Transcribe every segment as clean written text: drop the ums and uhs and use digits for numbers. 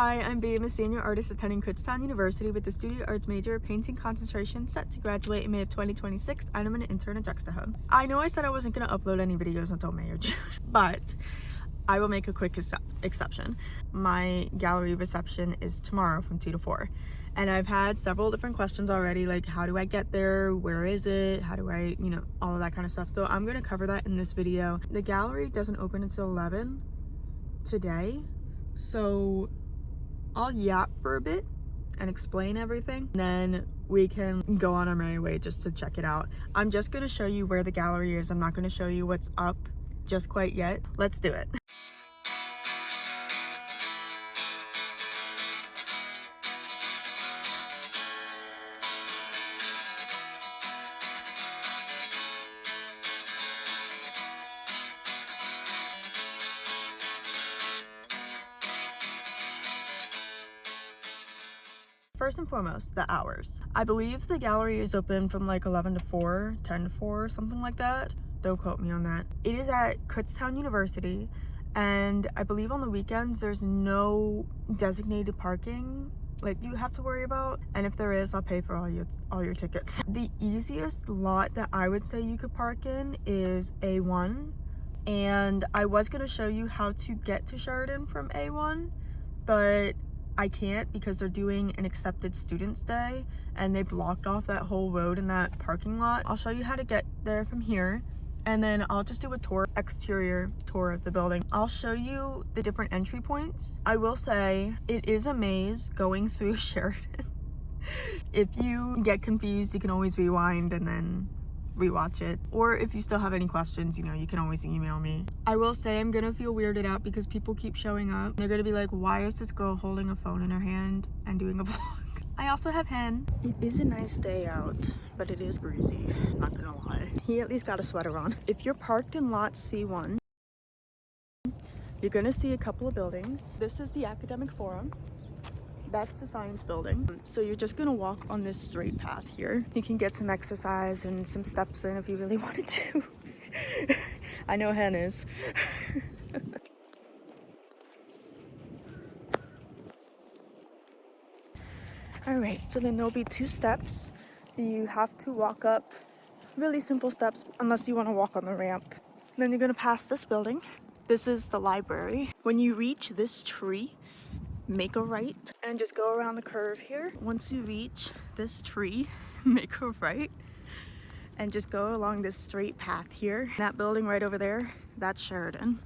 Hi, I'm Babe, a senior artist attending Kutztown University with the studio arts major, painting concentration, set to graduate in May of 2026, and I'm an intern at Juxtahub. I know I said I wasn't going to upload any videos until May or June, but I will make a quick exception. My gallery reception is tomorrow from 2 to 4. And I've had several different questions already, like how do I get there, where is it, how do I, all of that kind of stuff. So I'm going to cover that in this video. The gallery doesn't open until 11 today, so I'll yap for a bit and explain everything, then we can go on our merry way just to check it out. I'm just going to show you where the gallery is. I'm not going to show you what's up just quite yet. Let's do it. First and foremost, the hours. I believe the gallery is open from like 11 to 4, 10 to 4, something like that. Don't quote me on that. It is at Kutztown University, and I believe on the weekends there's no designated parking like you have to worry about, and if there is, I'll pay for all your tickets. The easiest lot that I would say you could park in is A1, and I was going to show you how to get to Sharadin from A1, but I can't because they're doing an accepted students day and they blocked off that whole road in that parking lot. I'll show you how to get there from here, and then I'll just do a exterior tour of the building. I'll show you the different entry points. I will say it is a maze going through Sharadin. If you get confused, you can always rewind and then rewatch it, or if you still have any questions, you can always email me. I will say I'm gonna feel weirded out because people keep showing up. They're gonna be like, why is this girl holding a phone in her hand and doing a vlog? I also have Hen. It is a nice day out, but it is breezy, not gonna lie. He at least got a sweater on. If you're parked in lot C1, you're gonna see a couple of buildings. This is the academic forum. That's the science building. So you're just gonna walk on this straight path here. You can get some exercise and some steps in if you really wanted to. I know Hen is. All right, so then there'll be 2 steps. You have to walk up, really simple steps, unless you wanna walk on the ramp. Then you're gonna pass this building. This is the library. When you reach this tree, make a right and just go around the curve here. Once you reach this tree, make a right and just go along this straight path here. That building right over there, that's Sharadin.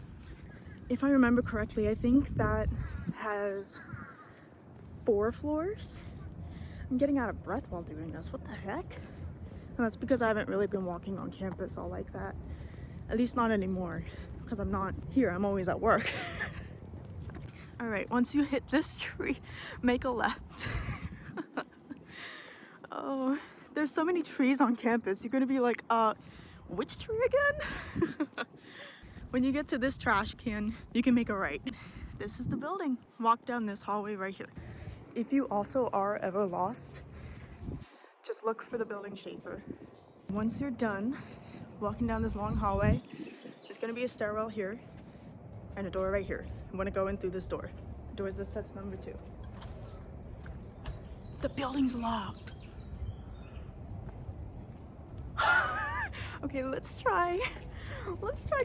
If I remember correctly, I think that has 4 floors. I'm getting out of breath while doing this. What the heck? And that's because I haven't really been walking on campus all like that. At least not anymore, because I'm not here. I'm always at work. All right, once you hit this tree, make a left. Oh, there's so many trees on campus. You're gonna be like, which tree again? When you get to this trash can, you can make a right. This is the building. Walk down this hallway right here. If you also are ever lost, just look for the building Schaefer. Once you're done walking down this long hallway, there's gonna be a stairwell here and a door right here. You want to go in through this door. The door that says number 2. The building's locked. Okay, let's try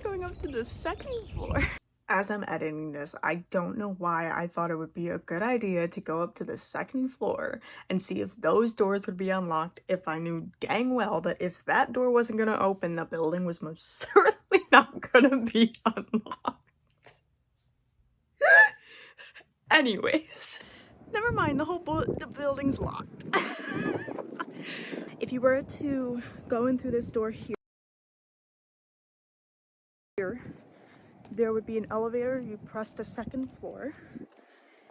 going up to the 2nd floor. As I'm editing this, I don't know why I thought it would be a good idea to go up to the 2nd floor and see if those doors would be unlocked, if I knew dang well that if that door wasn't gonna open, the building was most certainly not gonna be unlocked. Anyways, never mind, the building's locked. If you were to go in through this door here, there would be an elevator. You press the 2nd floor.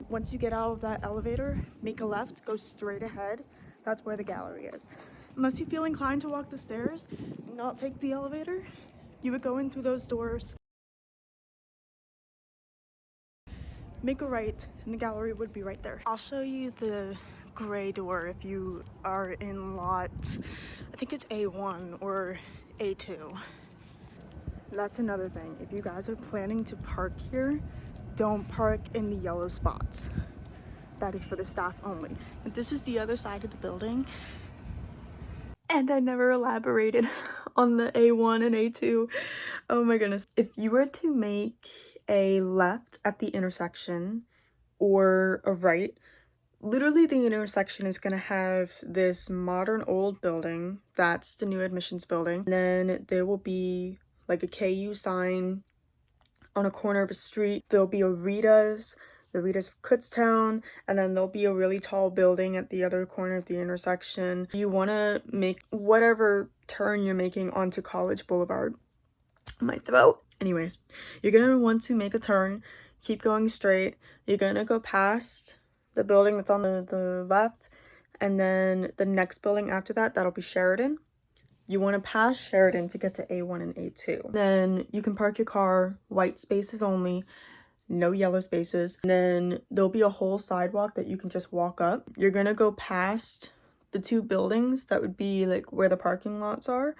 Once you get out of that elevator, make a left, go straight ahead. That's where the gallery is. Unless you feel inclined to walk the stairs, not take the elevator, you would go in through those doors, make a right, and the gallery would be right there. I'll show you the gray door if you are in lot, I think it's A1 or A2. That's another thing. If you guys are planning to park here, don't park in the yellow spots. that is for the staff only. And this is the other side of the building. And I never elaborated on the A1 and A2. Oh my goodness. If you were to make a left at the intersection or a right, literally the intersection is going to have this modern old building. That's the new admissions building. And then there will be like a KU sign on a corner of a street. There'll be a Rita's of Kutztown, and then there'll be a really tall building at the other corner of the intersection. You want to make whatever turn you're making onto College Boulevard. My throat. Anyways, you're going to want to make a turn, keep going straight. You're going to go past the building that's on the left, and then the next building after that, that'll be Sharadin. You want to pass Sharadin to get to A1 and A2. Then you can park your car, white spaces only, no yellow spaces. And then there'll be a whole sidewalk that you can just walk up. You're gonna go past the two buildings that would be like where the parking lots are,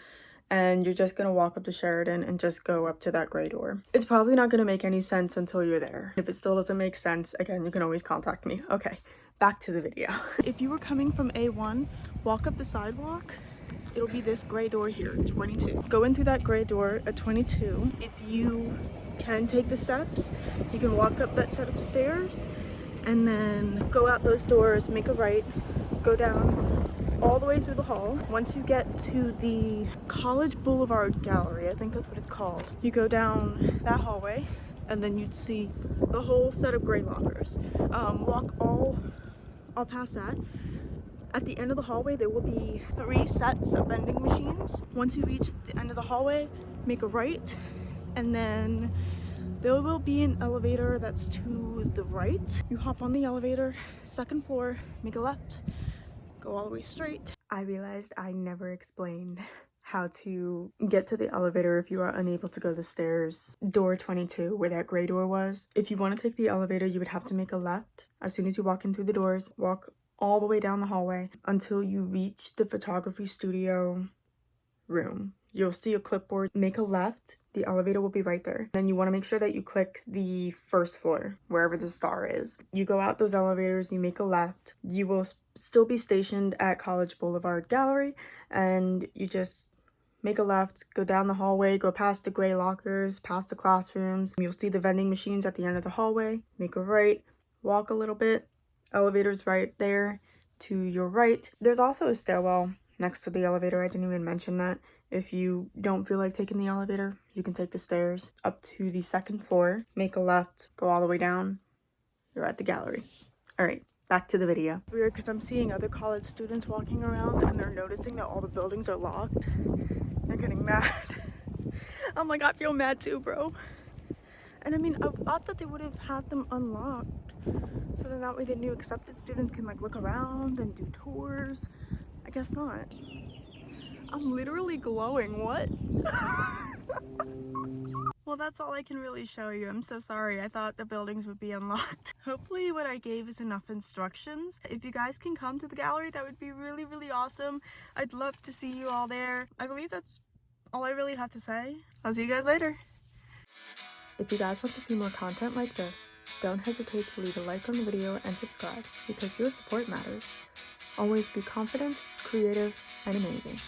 and you're just gonna walk up to Sharadin and just go up to that gray door. It's probably not gonna make any sense until you're there. If it still doesn't make sense, again, you can always contact me. Okay, back to the video. If you were coming from A1, walk up the sidewalk. It'll be this gray door here, 22. Go in through that gray door at 22. If you can take the steps, you can walk up that set of stairs and then go out those doors, make a right, go down all the way through the hall. Once you get to the College Boulevard Gallery, I think that's what it's called, you go down that hallway and then you'd see the whole set of gray lockers. Walk all past that. At the end of the hallway, there will be 3 sets of vending machines. Once you reach the end of the hallway, make a right, and then there will be an elevator that's to the right. You hop on the elevator, 2nd floor, make a left, go all the way straight. I realized I never explained how to get to the elevator if you are unable to go the stairs. Door 22, where that gray door was. If you want to take the elevator, you would have to make a left. As soon as you walk in through the doors, walk all the way down the hallway until you reach the photography studio room. You'll see a clipboard. Make a left. The elevator will be right there. Then you want to make sure that you click the 1st floor, wherever the star is. You go out those elevators, you make a left. You will still be stationed at College Boulevard Gallery, and you just make a left, go down the hallway, go past the gray lockers, past the classrooms. You'll see the vending machines at the end of the hallway. Make a right, walk a little bit. Elevator's right there to your right. There's also a stairwell next to the elevator. I didn't even mention that. If you don't feel like taking the elevator, you can take the stairs up to the 2nd floor, make a left, go all the way down. You're at the gallery. All right, back to the video. Weird, because I'm seeing other college students walking around and they're noticing that all the buildings are locked. They're getting mad. I'm like, I feel mad too, bro. And I mean, I thought that they would have had them unlocked, so then that way the new accepted students can like look around and do tours. I guess not. I'm literally glowing. What? Well, that's all I can really show you. I'm so sorry. I thought the buildings would be unlocked. Hopefully what I gave is enough instructions. If you guys can come to the gallery, that would be really, really awesome. I'd love to see you all there. I believe that's all I really have to say. I'll see you guys later. If you guys want to see more content like this, don't hesitate to leave a like on the video and subscribe, because your support matters. Always be confident, creative, and amazing.